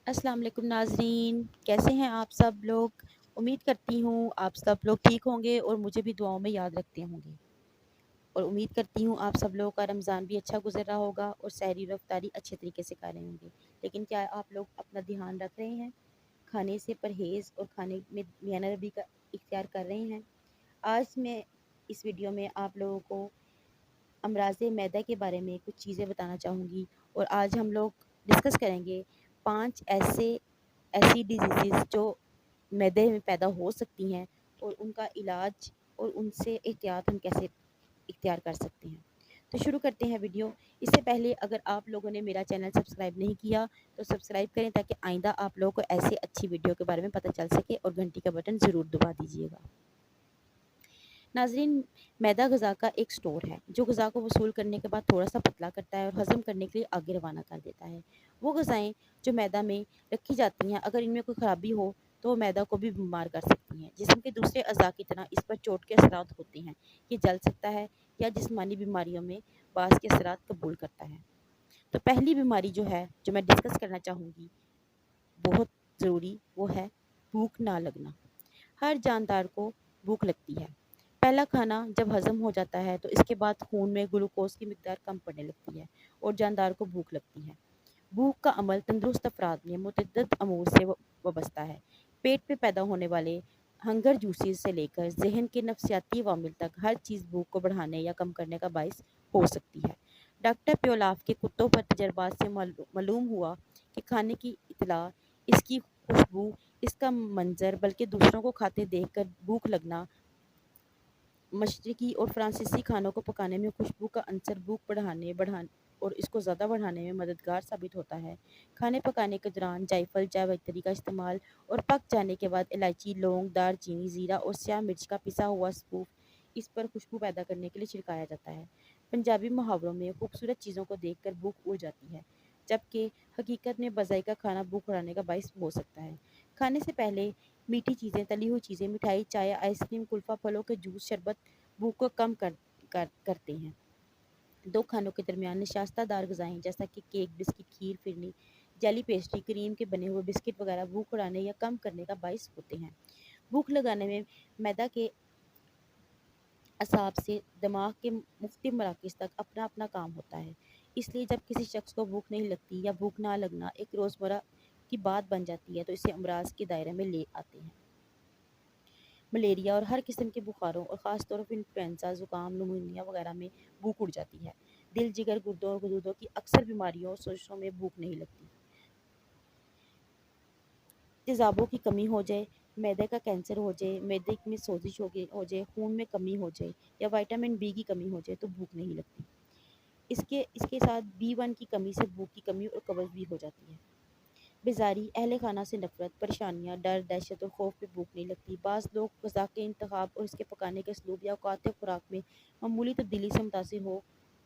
अस्सलाम वालेकुम नाज़रीन, कैसे हैं आप सब लोग? उम्मीद करती हूँ आप सब लोग ठीक होंगे और मुझे भी दुआओं में याद रखते होंगे। और उम्मीद करती हूँ आप सब लोगों का रमज़ान भी अच्छा गुज़र रहा होगा और सहरी और इफ्तारी अच्छे तरीके से कर रहे होंगे। लेकिन क्या आप लोग अपना ध्यान रख रहे हैं? खाने से परहेज़ और खाने में मियाँ नबी का इख्तियार कर रहे हैं? आज मैं इस वीडियो में आप लोगों को अमराज़ मैदा के बारे में कुछ चीज़ें बताना चाहूँगी और आज हम लोग डिस्कस करेंगे 5 ऐसी डिजीज़ेज़ जो मैदे में पैदा हो सकती हैं और उनका इलाज और उनसे एहतियात हम कैसे इख्तियार कर सकते हैं। तो शुरू करते हैं वीडियो। इससे पहले अगर आप लोगों ने मेरा चैनल सब्सक्राइब नहीं किया तो सब्सक्राइब करें ताकि आइंदा आप लोगों को ऐसी अच्छी वीडियो के बारे में पता चल सके और घंटी का बटन ज़रूर दबा दीजिएगा। नाज़रीन, मैदा ग़िज़ा का एक स्टोर है जो ग़िज़ा को वसूल करने के बाद थोड़ा सा पतला करता है और हज़म करने के लिए आगे रवाना कर देता है। वो ग़िज़ाएँ जो मैदा में रखी जाती हैं, अगर इनमें कोई ख़राबी हो तो वो मैदा को भी बीमार कर सकती हैं। जिस्म के दूसरे अज़ा की तरह इस पर चोट के असरात होते हैं। ये जल सकता है या जिस्मानी बीमारियों में बास के असरात कबूल करता है। तो पहली बीमारी जो है, जो मैं डिस्कस करना चाहूँगी, बहुत ज़रूरी, वो है भूख ना लगना। हर जानदार को भूख लगती है। पहला खाना जब हज़म हो जाता है तो इसके बाद खून में ग्लूकोज़ की मिक़दार कम पड़ने लगती है और जानदार को भूख लगती है। भूख का अमल तंदुरुस्त अफ़राद में मुतअद्दिद अमूर से वाबस्ता है। पेट में पैदा होने वाले हंगर जूसेस से लेकर ज़हन के नफ़सियाती अवामिल तक हर चीज़ भूख को बढ़ाने या कम करने का बाइस हो सकती है। डॉक्टर प्योलाफ के कुत्तों पर तजर्बात से मालूम हुआ कि खाने की इत्तला, इसकी खुशबू, इसका मंज़र, बल्कि दूसरों को खाते देखकर भूख लगना, मशरिकी और फ्रांसीसी खानों को पकाने में खुशबू का अंसर भूख बढ़ाने और इसको ज़्यादा बढ़ाने में मददगार साबित होता है। खाने पकाने के दौरान जायफल, जावित्री का इस्तेमाल और पक जाने के बाद इलायची, लौंग, दालचीनी, ज़ीरा और स्याह मिर्च का पिसा हुआ सपूफ इस पर खुशबू पैदा करने के लिए छिड़काया जाता है। पंजाबी मुहावरों में खूबसूरत चीज़ों को देखकर भूख उड़ जाती है, जबकि हकीकत में बज़ाइका खाना भूख बढ़ाने का बाइस हो सकता है। खाने से पहले मीठी चीज़ें, तली हुई चीज़ें, मिठाई, चाय, आइसक्रीम, कुल्फ़ा, फलों के जूस, शरबत भूख को कम करते हैं। 2 खानों के दरमियान नशास्तदार ग़िज़ाएँ जैसा कि केक, बिस्किट, खीर, फिरनी, जेली पेस्ट्री, क्रीम के बने हुए बिस्किट वगैरह भूख बढ़ाने या कम करने का बाइस होते हैं। भूख लगाने में मैदा के असाब से दिमाग के मुख्तलिफ मराकज़ तक अपना-अपना काम होता है। इसलिए जब किसी शख़्स को भूख नहीं लगती या भूख ना लगना एक रोज़मर्रा की बात बन जाती है तो इसे अमराज़ के दायरे में ले आते हैं। मलेरिया और हर किस्म के बुखारों और ख़ास तौर पर इन्फ्लुएंजा, ज़ुकाम, निमोनिया वगैरह में भूख उड़ जाती है। दिल, जिगर, गुर्दों और गदूदों की अक्सर बीमारियों और सोजशों में भूख नहीं लगती। तेज़ाबों की कमी हो जाए, मैदे का कैंसर हो जाए, मैदे में सोजिश हो जाए, खून में कमी हो जाए या विटामिन बी की कमी हो जाए तो भूख नहीं लगती। इसके इसके साथ बी1 की कमी से भूख की कमी और कब्ज़ भी हो जाती है। बेज़ारी, अहले खाना से नफ़रत, परेशानियाँ, डर, दहशत और खौफ में भूख नहीं लगती। बाज़ लोग ग़िज़ा के इंतख़ाब और इसके पकाने के उसलूब या औक़ात खुराक में मामूली तब्दीली से मुतासिर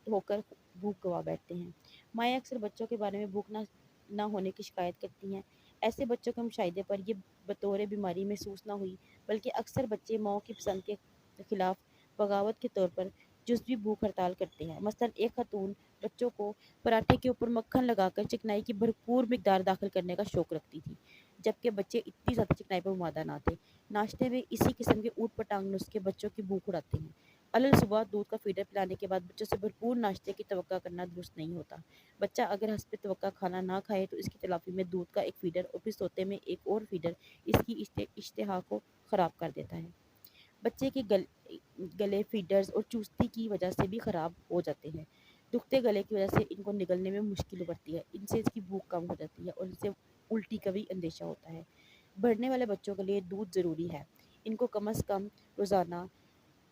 होकर भूख गँवा बैठते हैं। माएँ अक्सर बच्चों के बारे में भूख ना होने की शिकायत करती हैं। ऐसे बच्चों के मुशाहिदे पर ये बतौर बीमारी महसूस ना हुई, बल्कि अक्सर बच्चे माँ की पसंद के खिलाफ बगावत के तौर पर जुज़वी भूख हड़ताल करते हैं। मसलन एक खातून बच्चों को पराठे के ऊपर मक्खन लगाकर चिकनाई की भरपूर मिकदार दाखिल करने का शौक रखती थी, जबकि बच्चे इतनी ज़्यादा चिकनाई पर मादा ना थे। नाश्ते में इसी किस्म के ऊट-पटांग नुस्खे बच्चों की भूख उड़ाते हैं। सुबह दूध का फीडर पिलाने के बाद बच्चों से भरपूर नाश्ते की तवक्का करना दुरुस्त नहीं होता। बच्चा अगर हस्ब तवक्का खाना ना खाए तो इसकी तलाफ़ी में दूध का एक फीडर और फिर सोते में एक और फीडर इसकी इश्तेहा को ख़राब कर देता है। बच्चे के गले फीडर्स और चूस्ती की वजह से भी ख़राब हो जाते हैं। दुखते गले की वजह से इनको निगलने में मुश्किल बढ़ती है, इनसे इसकी भूख कम हो जाती है और इनसे उल्टी का भी अंदेशा होता है। बढ़ने वाले बच्चों के लिए दूध ज़रूरी है। इनको कम से कम रोज़ाना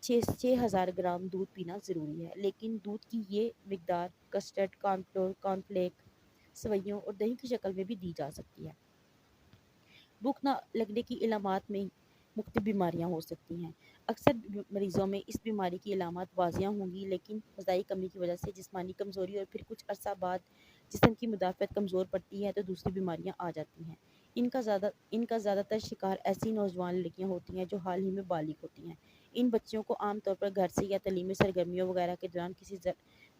6,000 ग्राम दूध पीना ज़रूरी है, लेकिन दूध की ये मिकदार कस्टर्ड, कॉर्नफ्लेक, सेवइयों और दही की शक्ल में भी दी जा सकती है। भूख ना लगने की इलामात में मुख्तलिफ बीमारियां हो सकती हैं। अक्सर मरीज़ों में इस बीमारी की इलामात वाज़िया होंगी, लेकिन ग़िज़ाई कमी की वजह से जिस्मानी कमज़ोरी और फिर कुछ अरसा बाद जिस्म की मुदाफ़त कमज़ोर पड़ती है तो दूसरी बीमारियां आ जाती हैं। इनका ज़्यादातर शिकार ऐसी नौजवान लड़कियां होती हैं जो हाल ही में बालिग होती हैं। इन बच्चियों को आम तौर पर घर से या तलीमी सरगर्मियों वगैरह के दौरान किसी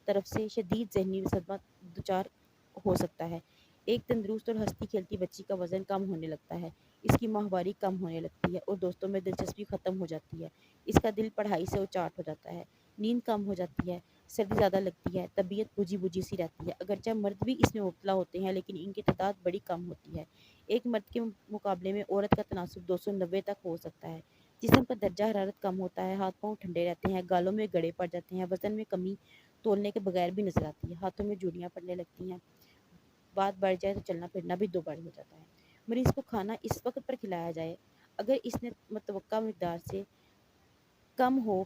तरफ से शदीद ज़हनी सदमा दुचार हो सकता है। ایک تندرست اور ہنستی کھیلتی بچی کا وزن کم ہونے لگتا ہے، اس کی ماہواری کم ہونے لگتی ہے اور دوستوں میں دلچسپی ختم ہو جاتی ہے، اس کا دل پڑھائی سے اچاٹ ہو جاتا ہے، نیند کم ہو جاتی ہے، سردی زیادہ لگتی ہے، طبیعت بجھی بجھی سی رہتی ہے۔ اگرچہ مرد بھی اس میں مبتلا ہوتے ہیں لیکن ان کی تعداد بڑی کم ہوتی ہے۔ ایک مرد کے مقابلے میں عورت کا تناسب 290 تک ہو سکتا ہے۔ جسم کا درجہ حرارت کم ہوتا ہے، ہاتھ پاؤں ٹھنڈے رہتے ہیں، گالوں میں گڑے پڑ جاتے ہیں، وزن میں کمی تولنے کے بغیر بھی نظر آتی ہے، ہاتھوں میں جوڑیاں پڑنے لگتی ہیں، بات بڑھ جائے تو چلنا پھرنا بھی دوبڑ ہو جاتا ہے۔ مریض کو کھانا اس وقت پر کھلایا جائے اگر اس نے متوقع مقدار سے کم ہو،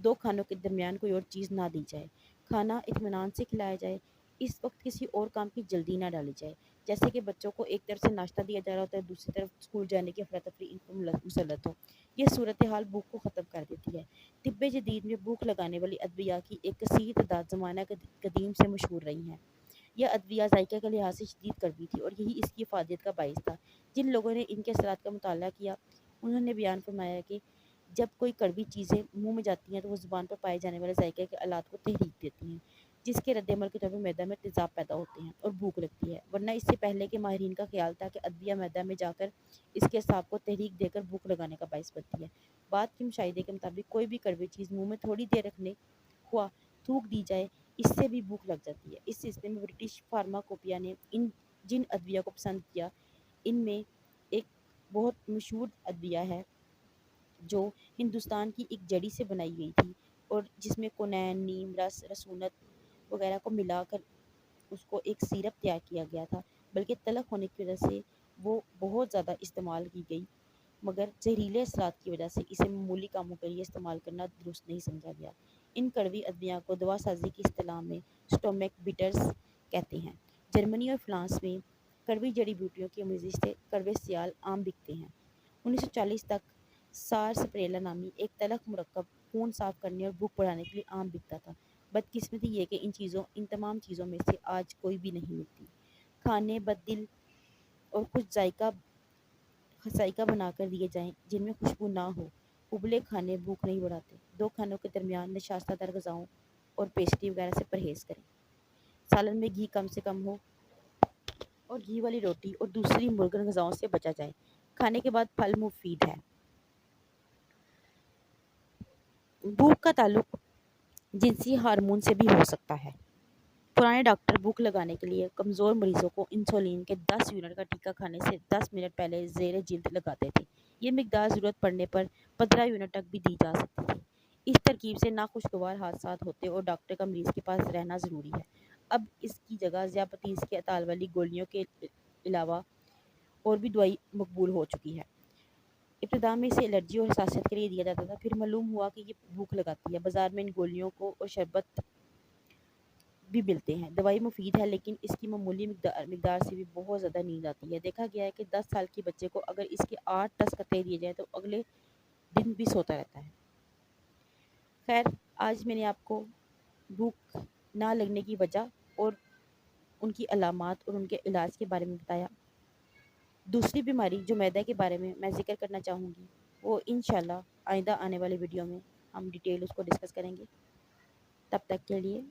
دو کھانوں کے درمیان کوئی اور چیز نہ دی جائے، کھانا اطمینان سے کھلایا جائے، اس وقت کسی اور کام کی جلدی نہ ڈالی جائے، جیسے کہ بچوں کو ایک طرف سے ناشتہ دیا جا رہا ہوتا ہے، دوسری طرف اسکول جانے کی افراتفری ان کو مسلط ہو۔ یہ صورتحال بھوک کو ختم کر دیتی ہے۔ طب جدید میں بھوک لگانے والی ادویہ کی ایک کثیر تعداد زمانہ قدیم سے مشہور رہی ہیں۔ یہ ادویہ ذائقہ کے لحاظ سے شدید کڑوی تھی اور یہی اس کی افادیت کا باعث تھا۔ جن لوگوں نے ان کے اثرات کا مطالعہ کیا انہوں نے بیان فرمایا کہ جب کوئی کڑوی چیزیں منہ میں جاتی ہیں تو وہ زبان پر پائے جانے والے ذائقے کے آلات کو تحریک دیتی ہیں، جس کے رد عمل کے طور پر معدہ میں تیزاب پیدا ہوتے ہیں اور بھوک لگتی ہے، ورنہ اس سے پہلے کے ماہرین کا خیال تھا کہ ادویہ معدہ میں جا کر اس کے اعصاب کو تحریک دے کر بھوک لگانے کا باعث بنتی ہے۔ بعد کے مشاہدے کے مطابق کوئی بھی کڑوی چیز منہ میں تھوڑی دیر رکھنے ہوا تھوک دی جائے اس سے بھی بھوک لگ جاتی ہے۔ اس سلسلے میں برٹش فارماکوپیا نے جن ادویہ کو پسند کیا ان میں ایک بہت مشہور ادویہ ہے جو ہندوستان کی ایک جڑی سے بنائی گئی تھی اور جس میں کونین، نیم، رس، رسونت وغیرہ کو ملا کر اس کو ایک سیرپ تیار کیا گیا تھا، بلکہ تلخ ہونے کی وجہ سے وہ بہت زیادہ استعمال کی گئی، مگر زہریلے اثرات کی وجہ سے اسے معمولی کاموں کے لیے استعمال کرنا درست نہیں سمجھا گیا۔ ان کڑوی ادویہ کو دوا سازی کی اصطلاح میں سٹومیک بیٹرز کہتے ہیں۔ جرمنی اور فرانس میں کڑوی جڑی بوٹیوں کی آمیزش سے کڑوے سیال عام بکتے ہیں۔ 1940 تک سارسپریلا نامی ایک تلخ مرکب خون صاف کرنے اور بھوک بڑھانے کے لیے عام بکتا تھا۔ بدقسمتی یہ کہ ان تمام چیزوں میں سے آج کوئی بھی نہیں ملتی۔ کھانے بددل اور کچھ ذائقہ بنا کر دیے جائیں جن میں خوشبو نہ ہو۔ ابلے کھانے بھوک نہیں بڑھاتے۔ دو کھانوں کے درمیان نشاستہ تر غذاؤں اور پیسٹری وغیرہ سے پرہیز کریں۔ سالن میں گھی کم سے کم ہو اور گھی والی روٹی اور دوسری مرغن غذاؤں سے بچا جائے۔ کھانے کے بعد پھل مفید ہے۔ بھوک کا تعلق جنسی ہارمون سے بھی ہو سکتا ہے۔ پرانے ڈاکٹر بھوک لگانے کے لیے کمزور مریضوں کو انسولین کے 10 یونٹ کا ٹیکہ کھانے سے 10 منٹ پہلے زیر جلد لگاتے تھے۔ یہ مقدار ضرورت پڑنے پر 15 یونٹ تک بھی دی جا سکتی تھی۔ اس ترکیب سے ناخوشگوار حادثات ہوتے اور ڈاکٹر کا مریض کے پاس رہنا ضروری ہے۔ اب اس کی جگہ ذیابیطس کے اعطال والی گولیوں کے علاوہ اور بھی دوائی مقبول ہو چکی ہے۔ ابتدا میں اسے الرجی اور حساسیت کے لیے دیا جاتا تھا، پھر معلوم ہوا کہ یہ بھوک لگاتی ہے۔ بازار میں ان گولیوں کو اور شربت بھی ملتے ہیں۔ دوائی مفید ہے لیکن اس کی معمولی مقدار سے بھی بہت زیادہ نیند آتی ہے۔ دیکھا گیا ہے کہ 10 سال کے بچے کو اگر اس کے 8-10 قطرے دیے جائیں تو اگلے دن بھی سوتا رہتا ہے۔ خیر، آج میں نے آپ کو بھوک نہ لگنے کی وجہ اور ان کی علامات اور ان کے علاج کے بارے میں بتایا۔ دوسری بیماری جو معدے کے بارے میں ذکر کرنا چاہوں گی وہ انشاءاللہ آئندہ آنے والے ویڈیو میں ہم ڈیٹیل اس کو ڈسکس کریں گے۔ تب تک کے لیے